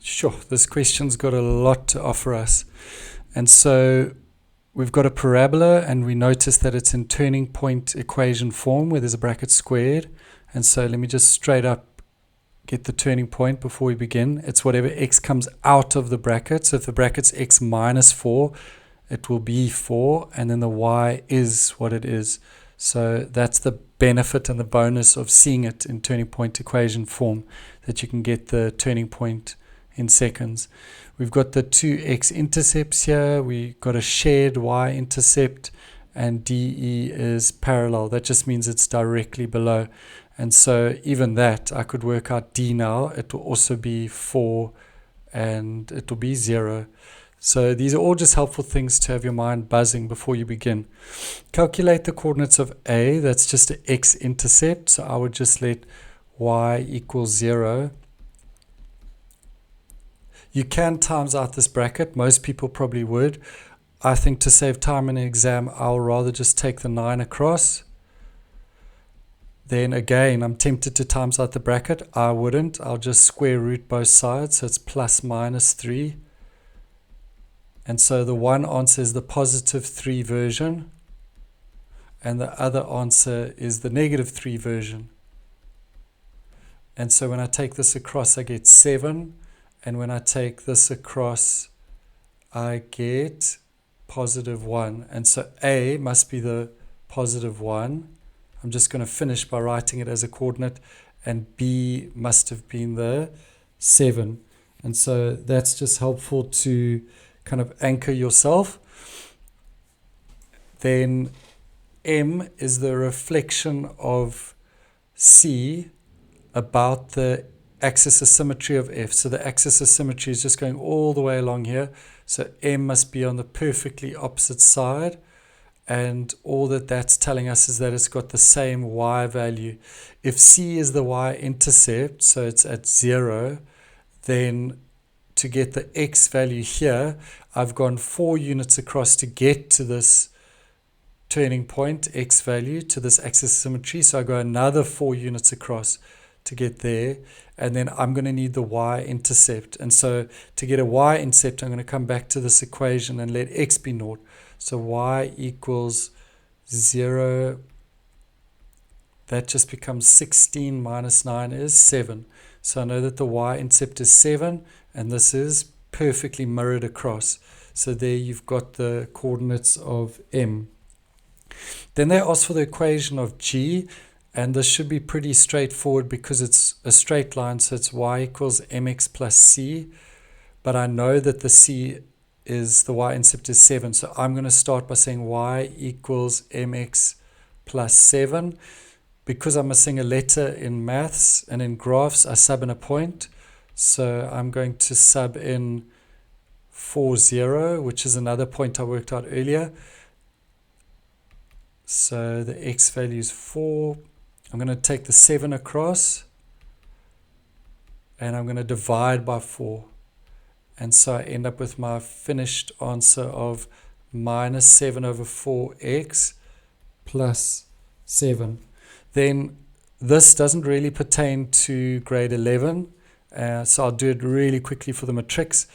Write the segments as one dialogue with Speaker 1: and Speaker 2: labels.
Speaker 1: Sure, this question's got a lot to offer us. And so we've got a parabola, and we notice that it's in turning point equation form where there's a bracket squared. And so let me just straight up get the turning point before we begin. It's whatever x comes out of the bracket. So if the bracket's x minus 4, it will be 4, and then the y is what it is. So that's the benefit and the bonus of seeing it in turning point equation form, that you can get the turning point in seconds. We've got the two x-intercepts here. We got a shared y-intercept, and DE is parallel. That just means it's directly below. And so even that, I could work out D now. It will also be 4, and it will be 0. So these are all just helpful things to have your mind buzzing before you begin. Calculate the coordinates of A. That's just an x-intercept. So I would just let y equals 0. You can times out this bracket. Most people probably would. I think to save time in an exam, I'll rather just take the 9 across. Then again, I'm tempted to times out the bracket. I wouldn't. I'll just square root both sides. So it's plus minus 3. And so the one answer is the positive 3 version, and the other answer is the negative 3 version. And so when I take this across, I get 7. And when I take this across, I get positive 1. And so A must be the positive 1. I'm just going to finish by writing it as a coordinate. And B must have been the 7. And so that's just helpful to kind of anchor yourself. Then M is the reflection of C about the axis of symmetry of F. So the axis of symmetry is just going all the way along here. So M must be on the perfectly opposite side. And all that that's telling us is that it's got the same y value. If C is the y-intercept, so it's at 0, then to get the x value here, I've gone 4 units across to get to this turning point, x value, to this axis of symmetry. So I go another 4 units across to get there. And then I'm going to need the y-intercept. And so to get a y-intercept, I'm going to come back to this equation and let x be 0. So y equals 0. That just becomes 16 minus 9 is 7. So I know that the y-intercept is 7, and this is perfectly mirrored across. So there you've got the coordinates of M. Then they ask for the equation of G, and this should be pretty straightforward because it's a straight line, so it's y equals mx plus c. But I know that the c is, the y-intercept is 7, so I'm going to start by saying y equals mx plus 7. Because I'm missing a letter in maths and in graphs, I sub in a point. So I'm going to sub in 4, 0, which is another point I worked out earlier. So the x value is 4. I'm going to take the 7 across, and I'm going to divide by 4. And so I end up with my finished answer of minus 7 over 4x plus 7. Then this doesn't really pertain to grade 11, so I'll do it really quickly for the matrix.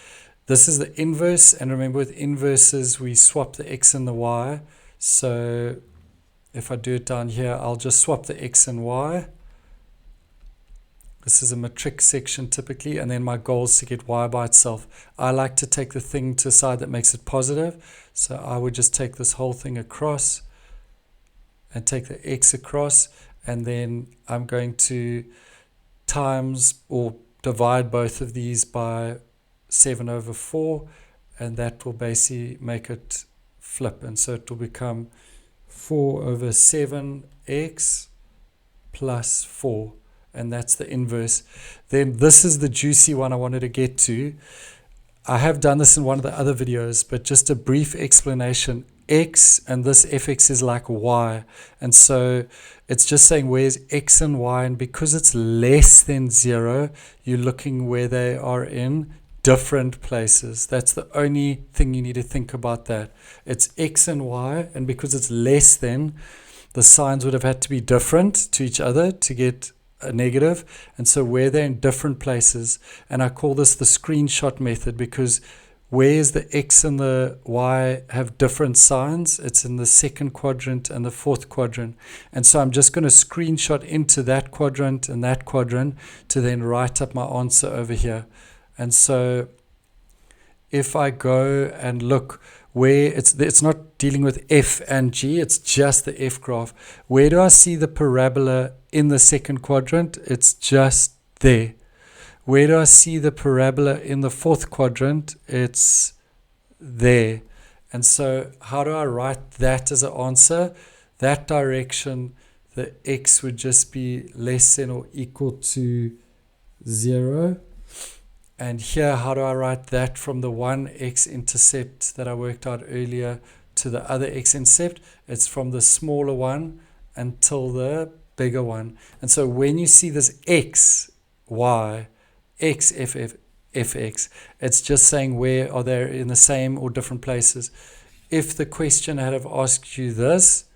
Speaker 1: This is the inverse, and remember with inverses we swap the x and the y. So if I do it down here, I'll just swap the x and y. This is a matrix section typically, and then my goal is to get y by itself. I like to take the thing to a side that makes it positive, so I would just take this whole thing across and take the x across, and then I'm going to times or divide both of these by 7 over 4, and that will basically make it flip, and so it will become 4 over 7x plus 4, and that's the inverse. Then this is the juicy one I wanted to get to. I have done this in one of the other videos, but just a brief explanation. X and this fx is like y, and so it's just saying where's x and y, and because it's less than 0, you're looking where they are in different places. That's the only thing you need to think about, that it's x and y, and because it's less than, the signs would have had to be different to each other to get a negative, and so where they're in different places, and I call this the screenshot method, because where's the X and the Y have different signs, it's in the second quadrant and the fourth quadrant. And so I'm just going to screenshot into that quadrant and that quadrant to then write up my answer over here. And so if I go and look where it's not dealing with F and G, it's just the F graph. Where do I see the parabola in the second quadrant? It's just there. Where do I see the parabola in the fourth quadrant? It's there. And so how do I write that as an answer? That direction, the X would just be less than or equal to 0. And here, how do I write that from the one x-intercept that I worked out earlier to the other x-intercept? It's from the smaller one until the bigger one. And so when you see this x, y, x, fx, it's just saying where are they in the same or different places. If the question had have asked you this,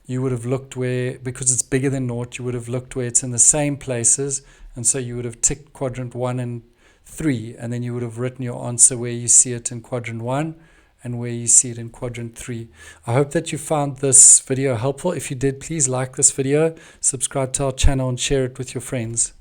Speaker 1: you would have looked where, because it's bigger than naught, you would have looked where it's in the same places. And so you would have ticked quadrant 1 and 3, and then you would have written your answer where you see it in quadrant 1 and where you see it in quadrant 3. I hope that you found this video helpful. If you did, please like this video, subscribe to our channel, and share it with your friends.